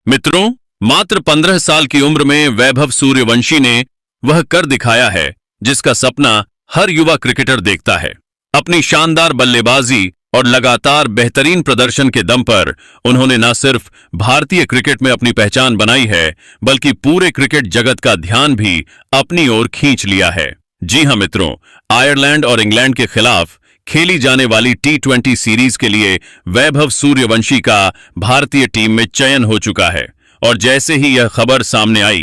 मित्रों, मात्र 15 साल की उम्र में वैभव सूर्यवंशी ने वह कर दिखाया है जिसका सपना हर युवा क्रिकेटर देखता है। अपनी शानदार बल्लेबाजी और लगातार बेहतरीन प्रदर्शन के दम पर उन्होंने न सिर्फ भारतीय क्रिकेट में अपनी पहचान बनाई है, बल्कि पूरे क्रिकेट जगत का ध्यान भी अपनी ओर खींच लिया है। जी हां मित्रों, आयरलैंड और इंग्लैंड के खिलाफ खेली जाने वाली T20 सीरीज के लिए वैभव सूर्यवंशी का भारतीय टीम में चयन हो चुका है। और जैसे ही यह खबर सामने आई,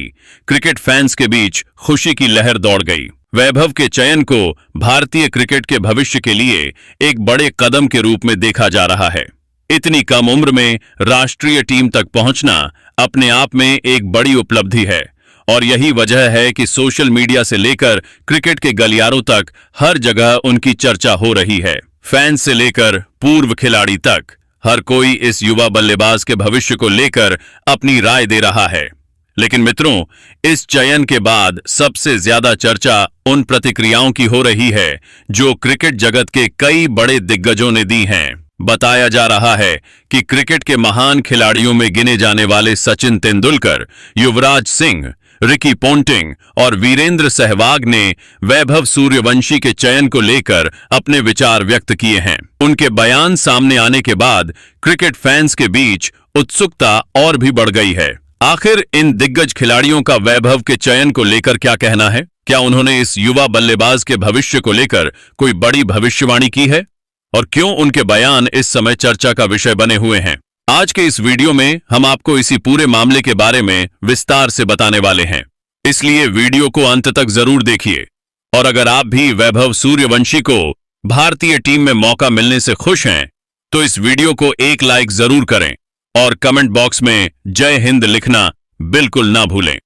क्रिकेट फैंस के बीच खुशी की लहर दौड़ गई। वैभव के चयन को भारतीय क्रिकेट के भविष्य के लिए एक बड़े कदम के रूप में देखा जा रहा है। इतनी कम उम्र में राष्ट्रीय टीम तक पहुंचना अपने आप में एक बड़ी उपलब्धि है, और यही वजह है कि सोशल मीडिया से लेकर क्रिकेट के गलियारों तक हर जगह उनकी चर्चा हो रही है। फैंस से लेकर पूर्व खिलाड़ी तक हर कोई इस युवा बल्लेबाज के भविष्य को लेकर अपनी राय दे रहा है। लेकिन मित्रों, इस चयन के बाद सबसे ज्यादा चर्चा उन प्रतिक्रियाओं की हो रही है जो क्रिकेट जगत के कई बड़े दिग्गजों ने दी हैं। बताया जा रहा है कि क्रिकेट के महान खिलाड़ियों में गिने जाने वाले सचिन तेंदुलकर, युवराज सिंह, रिकी पोंटिंग और वीरेंद्र सहवाग ने वैभव सूर्यवंशी के चयन को लेकर अपने विचार व्यक्त किए हैं। उनके बयान सामने आने के बाद क्रिकेट फैंस के बीच उत्सुकता और भी बढ़ गई है। आखिर इन दिग्गज खिलाड़ियों का वैभव के चयन को लेकर क्या कहना है? क्या उन्होंने इस युवा बल्लेबाज के भविष्य को लेकर कोई बड़ी भविष्यवाणी की है? और क्यों उनके बयान इस समय चर्चा का विषय बने हुए हैं? आज के इस वीडियो में हम आपको इसी पूरे मामले के बारे में विस्तार से बताने वाले हैं, इसलिए वीडियो को अंत तक जरूर देखिए। और अगर आप भी वैभव सूर्यवंशी को भारतीय टीम में मौका मिलने से खुश हैं, तो इस वीडियो को एक लाइक जरूर करें और कमेंट बॉक्स में जय हिंद लिखना बिल्कुल ना भूलें।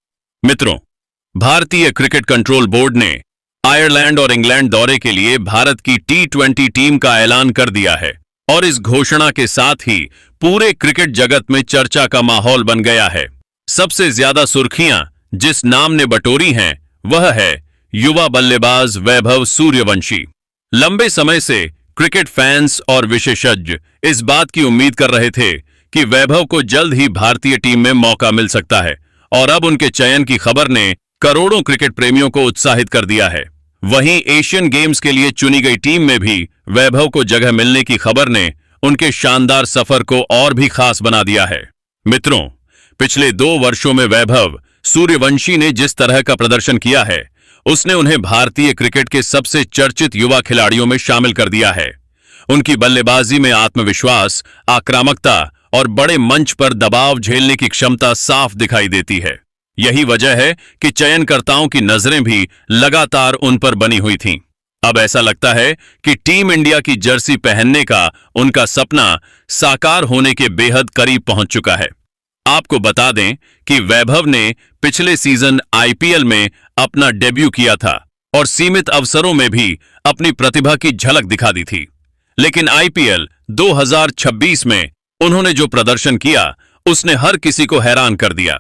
मित्रों, भारतीय क्रिकेट कंट्रोल बोर्ड ने आयरलैंड और इंग्लैंड दौरे के लिए भारत की T20 टीम का ऐलान कर दिया है, और इस घोषणा के साथ ही पूरे क्रिकेट जगत में चर्चा का माहौल बन गया है। सबसे ज्यादा सुर्खियां जिस नाम ने बटोरी हैं, वह है युवा बल्लेबाज वैभव सूर्यवंशी। लंबे समय से क्रिकेट फैंस और विशेषज्ञ इस बात की उम्मीद कर रहे थे कि वैभव को जल्द ही भारतीय टीम में मौका मिल सकता है, और अब उनके चयन की खबर ने करोड़ों क्रिकेट प्रेमियों को उत्साहित कर दिया है। वहीं एशियन गेम्स के लिए चुनी गई टीम में भी वैभव को जगह मिलने की खबर ने उनके शानदार सफर को और भी खास बना दिया है। मित्रों, पिछले 2 वर्षों में वैभव सूर्यवंशी ने जिस तरह का प्रदर्शन किया है, उसने उन्हें भारतीय क्रिकेट के सबसे चर्चित युवा खिलाड़ियों में शामिल कर दिया है। उनकी बल्लेबाजी में आत्मविश्वास, आक्रामकता और बड़े मंच पर दबाव झेलने की क्षमता साफ दिखाई देती है। यही वजह है कि चयनकर्ताओं की नजरें भी लगातार उन पर बनी हुई थीं। अब ऐसा लगता है कि टीम इंडिया की जर्सी पहनने का उनका सपना साकार होने के बेहद करीब पहुंच चुका है। आपको बता दें कि वैभव ने पिछले सीजन IPL में अपना डेब्यू किया था और सीमित अवसरों में भी अपनी प्रतिभा की झलक दिखा दी थी। लेकिन IPL 2026 में उन्होंने जो प्रदर्शन किया, उसने हर किसी को हैरान कर दिया।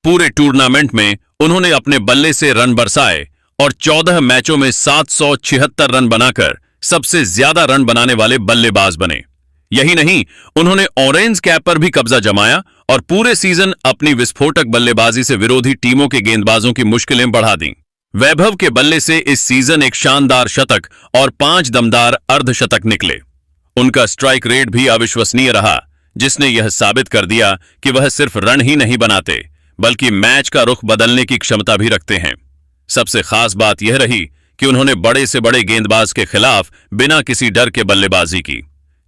पूरे टूर्नामेंट में उन्होंने अपने बल्ले से रन बरसाए और 14 मैचों में 776 रन बनाकर सबसे ज्यादा रन बनाने वाले बल्लेबाज बने। यही नहीं, उन्होंने ऑरेंज कैप पर भी कब्जा जमाया और पूरे सीजन अपनी विस्फोटक बल्लेबाजी से विरोधी टीमों के गेंदबाजों की मुश्किलें बढ़ा दी। वैभव के बल्ले से इस सीजन एक शानदार शतक और 5 दमदार अर्धशतक निकले। उनका स्ट्राइक रेट भी अविश्वसनीय रहा, जिसने यह साबित कर दिया कि वह सिर्फ रन ही नहीं बनाते, बल्कि मैच का रुख बदलने की क्षमता भी रखते हैं। सबसे खास बात यह रही कि उन्होंने बड़े से बड़े गेंदबाज के खिलाफ बिना किसी डर के बल्लेबाजी की।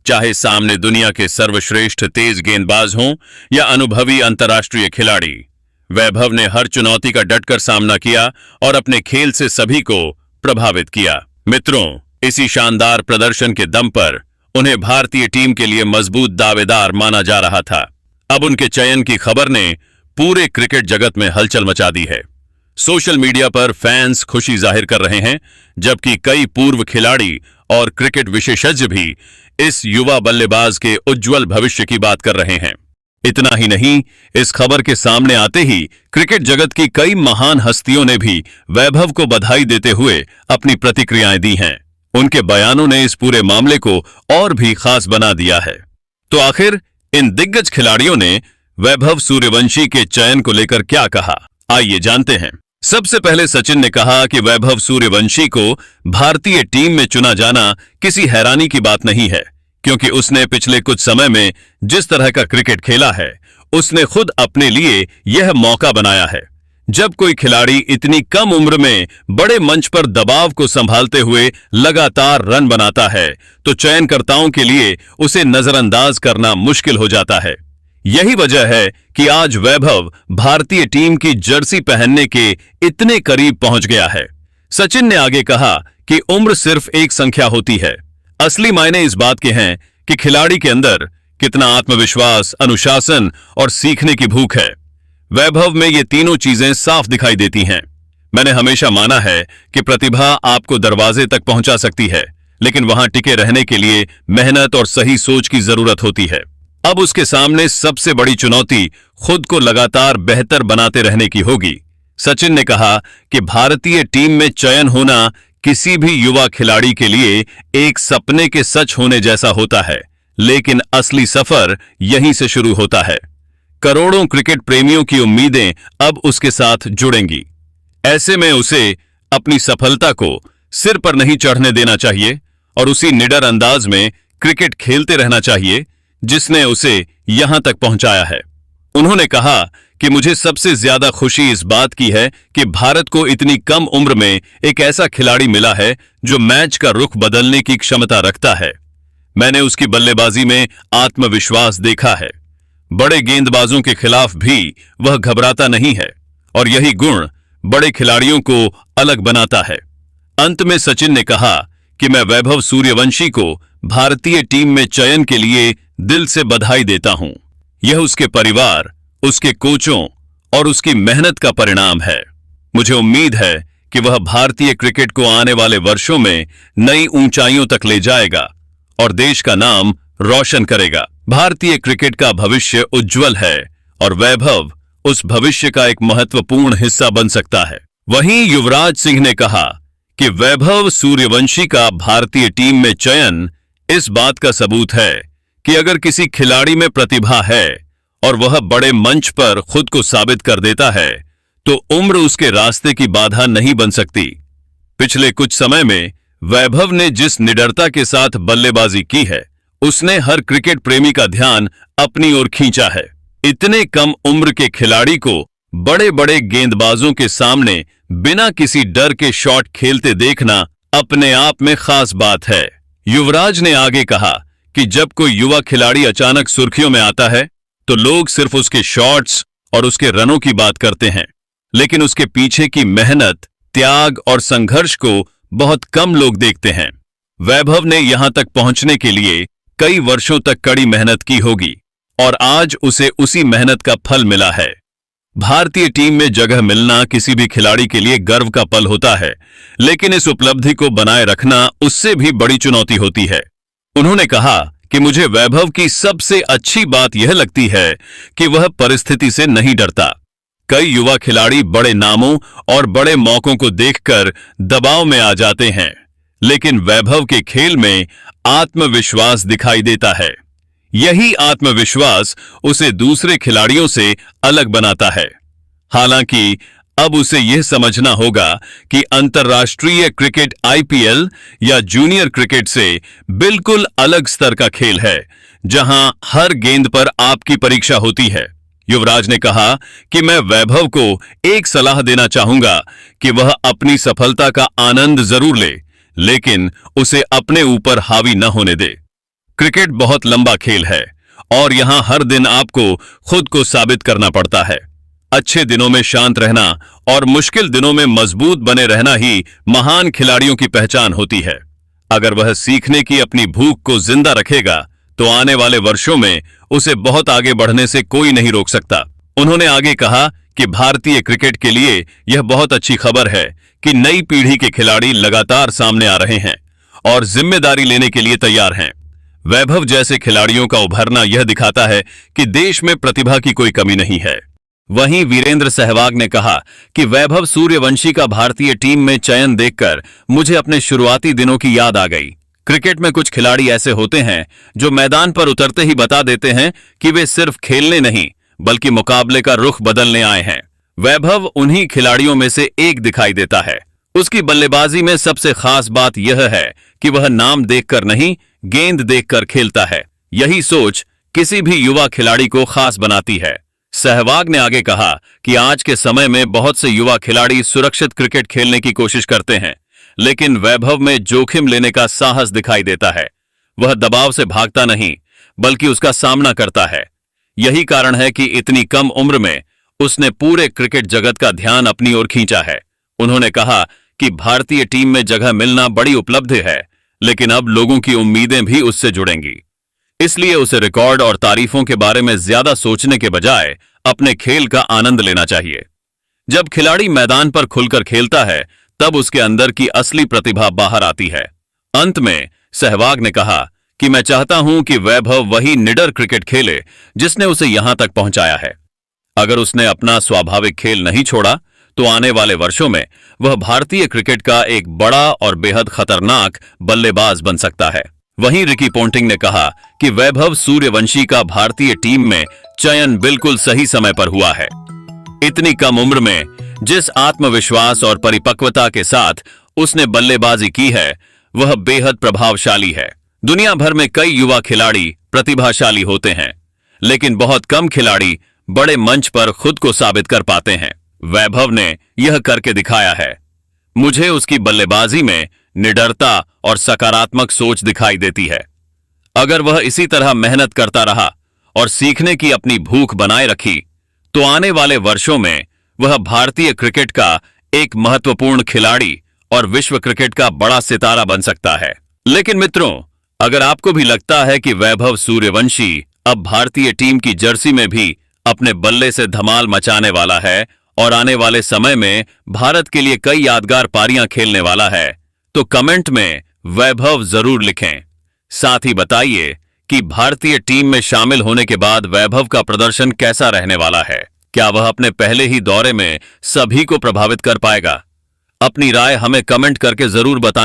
चाहे सामने दुनिया के सर्वश्रेष्ठ तेज गेंदबाज हों या अनुभवी अंतर्राष्ट्रीय खिलाड़ी, वैभव ने हर चुनौती का डटकर सामना किया और अपने खेल से सभी को प्रभावित किया। मित्रों, इसी शानदार प्रदर्शन के दम पर उन्हें भारतीय टीम के लिए मजबूत दावेदार माना जा रहा था। अब उनके चयन की खबर ने पूरे क्रिकेट जगत में हलचल मचा दी है। सोशल मीडिया पर फैंस खुशी जाहिर कर रहे हैं, जबकि कई पूर्व खिलाड़ी और क्रिकेट विशेषज्ञ भी इस युवा बल्लेबाज के उज्जवल भविष्य की बात कर रहे हैं। इतना ही नहीं, इस खबर के सामने आते ही क्रिकेट जगत की कई महान हस्तियों ने भी वैभव को बधाई देते हुए अपनी प्रतिक्रियाएं दी हैं। उनके बयानों ने इस पूरे मामले को और भी खास बना दिया है। तो आखिर इन दिग्गज खिलाड़ियों ने वैभव सूर्यवंशी के चयन को लेकर क्या कहा, आइए जानते हैं। सबसे पहले सचिन ने कहा कि वैभव सूर्यवंशी को भारतीय टीम में चुना जाना किसी हैरानी की बात नहीं है, क्योंकि उसने पिछले कुछ समय में जिस तरह का क्रिकेट खेला है, उसने खुद अपने लिए यह मौका बनाया है। जब कोई खिलाड़ी इतनी कम उम्र में बड़े मंच पर दबाव को संभालते हुए लगातार रन बनाता है, तो चयनकर्ताओं के लिए उसे नजरअंदाज करना मुश्किल हो जाता है। यही वजह है कि आज वैभव भारतीय टीम की जर्सी पहनने के इतने करीब पहुंच गया है। सचिन ने आगे कहा कि उम्र सिर्फ एक संख्या होती है, असली मायने इस बात के हैं कि खिलाड़ी के अंदर कितना आत्मविश्वास, अनुशासन और सीखने की भूख है। वैभव में ये तीनों चीजें साफ दिखाई देती हैं। मैंने हमेशा माना है कि प्रतिभा आपको दरवाजे तक पहुंचा सकती है, लेकिन वहां टिके रहने के लिए मेहनत और सही सोच की जरूरत होती है। अब उसके सामने सबसे बड़ी चुनौती खुद को लगातार बेहतर बनाते रहने की होगी। सचिन ने कहा कि भारतीय टीम में चयन होना किसी भी युवा खिलाड़ी के लिए एक सपने के सच होने जैसा होता है, लेकिन असली सफर यहीं से शुरू होता है। करोड़ों क्रिकेट प्रेमियों की उम्मीदें अब उसके साथ जुड़ेंगी। ऐसे में उसे अपनी सफलता को सिर पर नहीं चढ़ने देना चाहिए और उसी निडर अंदाज में क्रिकेट खेलते रहना चाहिए जिसने उसे यहां तक पहुंचाया है। उन्होंने कहा कि मुझे सबसे ज्यादा खुशी इस बात की है कि भारत को इतनी कम उम्र में एक ऐसा खिलाड़ी मिला है जो मैच का रुख बदलने की क्षमता रखता है। मैंने उसकी बल्लेबाजी में आत्मविश्वास देखा है। बड़े गेंदबाजों के खिलाफ भी वह घबराता नहीं है और यही गुण बड़े खिलाड़ियों को अलग बनाता है। अंत में सचिन ने कहा कि मैं वैभव सूर्यवंशी को भारतीय टीम में चयन के लिए दिल से बधाई देता हूं। यह उसके परिवार, उसके कोचों और उसकी मेहनत का परिणाम है। मुझे उम्मीद है कि वह भारतीय क्रिकेट को आने वाले वर्षों में नई ऊंचाइयों तक ले जाएगा और देश का नाम रोशन करेगा। भारतीय क्रिकेट का भविष्य उज्जवल है और वैभव उस भविष्य का एक महत्वपूर्ण हिस्सा बन सकता है। वहीं युवराज सिंह ने कहा कि वैभव सूर्यवंशी का भारतीय टीम में चयन इस बात का सबूत है कि अगर किसी खिलाड़ी में प्रतिभा है और वह बड़े मंच पर खुद को साबित कर देता है, तो उम्र उसके रास्ते की बाधा नहीं बन सकती। पिछले कुछ समय में वैभव ने जिस निडरता के साथ बल्लेबाजी की है, उसने हर क्रिकेट प्रेमी का ध्यान अपनी ओर खींचा है। इतने कम उम्र के खिलाड़ी को बड़े बड़े गेंदबाजों के सामने बिना किसी डर के शॉट खेलते देखना अपने आप में खास बात है। युवराज ने आगे कहा कि जब कोई युवा खिलाड़ी अचानक सुर्खियों में आता है, तो लोग सिर्फ उसके शॉट्स और उसके रनों की बात करते हैं, लेकिन उसके पीछे की मेहनत, त्याग और संघर्ष को बहुत कम लोग देखते हैं। वैभव ने यहां तक पहुंचने के लिए कई वर्षों तक कड़ी मेहनत की होगी और आज उसे उसी मेहनत का फल मिला है। भारतीय टीम में जगह मिलना किसी भी खिलाड़ी के लिए गर्व का पल होता है, लेकिन इस उपलब्धि को बनाए रखना उससे भी बड़ी चुनौती होती है। उन्होंने कहा कि मुझे वैभव की सबसे अच्छी बात यह लगती है कि वह परिस्थिति से नहीं डरता। कई युवा खिलाड़ी बड़े नामों और बड़े मौकों को देखकर दबाव में आ जाते हैं, लेकिन वैभव के खेल में आत्मविश्वास दिखाई देता है। यही आत्मविश्वास उसे दूसरे खिलाड़ियों से अलग बनाता है। हालांकि अब उसे यह समझना होगा कि अंतर्राष्ट्रीय क्रिकेट आईपीएल या जूनियर क्रिकेट से बिल्कुल अलग स्तर का खेल है, जहां हर गेंद पर आपकी परीक्षा होती है। युवराज ने कहा कि मैं वैभव को एक सलाह देना चाहूंगा कि वह अपनी सफलता का आनंद जरूर ले, लेकिन उसे अपने ऊपर हावी न होने दे। क्रिकेट बहुत लंबा खेल है और यहां हर दिन आपको खुद को साबित करना पड़ता है। अच्छे दिनों में शांत रहना और मुश्किल दिनों में मजबूत बने रहना ही महान खिलाड़ियों की पहचान होती है। अगर वह सीखने की अपनी भूख को जिंदा रखेगा, तो आने वाले वर्षों में उसे बहुत आगे बढ़ने से कोई नहीं रोक सकता। उन्होंने आगे कहा कि भारतीय क्रिकेट के लिए यह बहुत अच्छी खबर है कि नई पीढ़ी के खिलाड़ी लगातार सामने आ रहे हैं और जिम्मेदारी लेने के लिए तैयार हैं। वैभव जैसे खिलाड़ियों का उभरना यह दिखाता है कि देश में प्रतिभा की कोई कमी नहीं है। वहीं वीरेंद्र सहवाग ने कहा कि वैभव सूर्यवंशी का भारतीय टीम में चयन देखकर मुझे अपने शुरुआती दिनों की याद आ गई। क्रिकेट में कुछ खिलाड़ी ऐसे होते हैं जो मैदान पर उतरते ही बता देते हैं कि वे सिर्फ खेलने नहीं, बल्कि मुकाबले का रुख बदलने आए हैं। वैभव उन्हीं खिलाड़ियों में से एक दिखाई देता है। उसकी बल्लेबाजी में सबसे खास बात यह है कि वह नाम देखकर नहीं, गेंद देखकर खेलता है। यही सोच किसी भी युवा खिलाड़ी को खास बनाती है। सहवाग ने आगे कहा कि आज के समय में बहुत से युवा खिलाड़ी सुरक्षित क्रिकेट खेलने की कोशिश करते हैं, लेकिन वैभव में जोखिम लेने का साहस दिखाई देता है। वह दबाव से भागता नहीं, बल्कि उसका सामना करता है। यही कारण है कि इतनी कम उम्र में उसने पूरे क्रिकेट जगत का ध्यान अपनी ओर खींचा है। उन्होंने कहा कि भारतीय टीम में जगह मिलना बड़ी उपलब्धि है, लेकिन अब लोगों की उम्मीदें भी उससे जुड़ेंगी। इसलिए उसे रिकॉर्ड और तारीफों के बारे में ज्यादा सोचने के बजाय अपने खेल का आनंद लेना चाहिए। जब खिलाड़ी मैदान पर खुलकर खेलता है, तब उसके अंदर की असली प्रतिभा बाहर आती है। अंत में सहवाग ने कहा कि मैं चाहता हूं कि वैभव वही निडर क्रिकेट खेले जिसने उसे यहां तक पहुंचाया है। अगर उसने अपना स्वाभाविक खेल नहीं छोड़ा, तो आने वाले वर्षों में वह भारतीय क्रिकेट का एक बड़ा और बेहद खतरनाक बल्लेबाज बन सकता है। वहीं रिकी पोंटिंग ने कहा कि वैभव सूर्यवंशी का भारतीय टीम में चयन बिल्कुल सही समय पर हुआ है। इतनी कम उम्र में जिस आत्मविश्वास और परिपक्वता के साथ उसने बल्लेबाजी की है, वह बेहद प्रभावशाली है। दुनिया भर में कई युवा खिलाड़ी प्रतिभाशाली होते हैं, लेकिन बहुत कम खिलाड़ी बड़े मंच पर खुद को साबित कर पाते हैं। वैभव ने यह करके दिखाया है। मुझे उसकी बल्लेबाजी में निडरता और सकारात्मक सोच दिखाई देती है। अगर वह इसी तरह मेहनत करता रहा और सीखने की अपनी भूख बनाए रखी, तो आने वाले वर्षों में वह भारतीय क्रिकेट का एक महत्वपूर्ण खिलाड़ी और विश्व क्रिकेट का बड़ा सितारा बन सकता है। लेकिन मित्रों, अगर आपको भी लगता है कि वैभव सूर्यवंशी अब भारतीय टीम की जर्सी में भी अपने बल्ले से धमाल मचाने वाला है और आने वाले समय में भारत के लिए कई यादगार पारियां खेलने वाला है, तो कमेंट में वैभव जरूर लिखें। साथ ही बताइए कि भारतीय टीम में शामिल होने के बाद वैभव का प्रदर्शन कैसा रहने वाला है। क्या वह अपने पहले ही दौरे में सभी को प्रभावित कर पाएगा? अपनी राय हमें कमेंट करके जरूर बताएं।